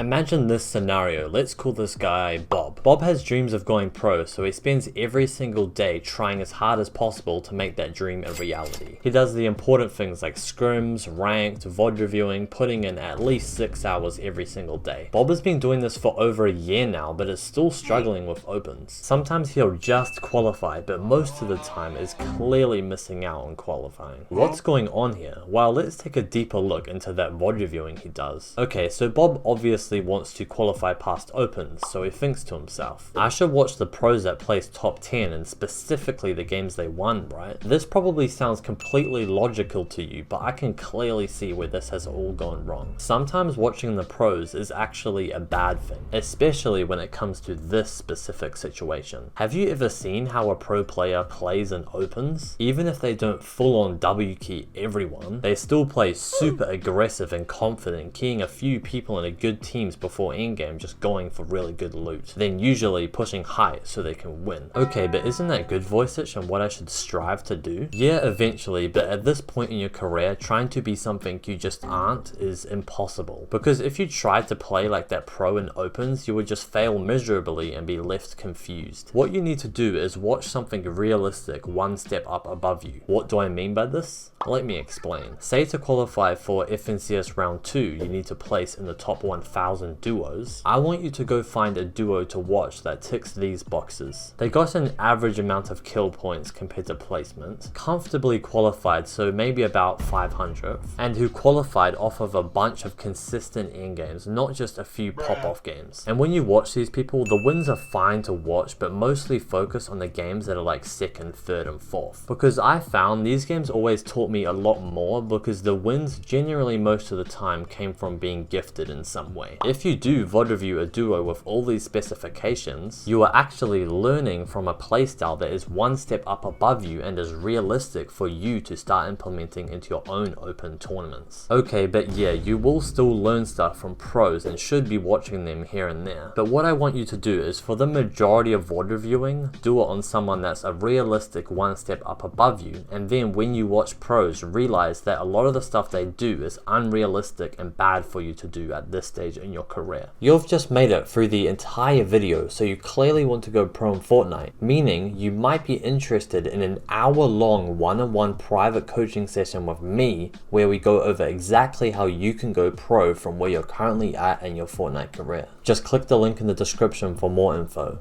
Imagine this scenario. Let's call this guy Bob. Bob has dreams of going pro, so he spends every single day trying as hard as possible to make that dream a reality. He does the important things like scrims, ranked, VOD reviewing, putting in at least 6 hours every single day. Bob has been doing this for over a year now, but is still struggling with opens. Sometimes he'll just qualify, but most of the time is clearly missing out on qualifying. What's going on here? Well, let's take a deeper look into that VOD reviewing he does. Okay, so Bob obviously wants to qualify past opens, so he thinks to himself, I should watch the pros that placed top 10 and specifically the games they won, right? This probably sounds completely logical to you, but I can clearly see where this has all gone wrong. Sometimes watching the pros is actually a bad thing, especially when it comes to this specific situation. Have you ever seen how a pro player plays in opens? Even if they don't full on W key everyone, they still play super aggressive and confident, keying a few people in a good teams before endgame, just going for really good loot, then usually pushing high so they can win. Okay, but isn't that good, Vujcich, and what I should strive to do? Yeah, eventually, but at this point in your career, trying to be something you just aren't is impossible. Because if you tried to play like that pro in opens, you would just fail miserably and be left confused. What you need to do is watch something realistic one step up above you. What do I mean by this? Let me explain. Say to qualify for FNCS round 2, you need to place in the top 1000 duos. I want you to go find a duo to watch that ticks these boxes. They got an average amount of kill points compared to placement, comfortably qualified, so maybe about 500th, and who qualified off of a bunch of consistent endgames, not just a few pop-off games. And when you watch these people, the wins are fine to watch, but mostly focus on the games that are like 2nd, 3rd, and 4th. Because I found these games always taught me a lot more, because the wins generally most of the time came from being gifted in some way. If you do VOD review a duo with all these specifications, you are actually learning from a playstyle that is one step up above you and is realistic for you to start implementing into your own open tournaments. Okay, but yeah, you will still learn stuff from pros and should be watching them here and there. But what I want you to do is, for the majority of VOD reviewing, do it on someone that's a realistic one step up above you, and then when you watch pros, realize that a lot of the stuff they do is unrealistic and bad for you to do at this stage in your career. You've just made it through the entire video, so you clearly want to go pro in Fortnite, meaning you might be interested in an hour-long one-on-one private coaching session with me, where we go over exactly how you can go pro from where you're currently at in your Fortnite career. Just click the link in the description for more info.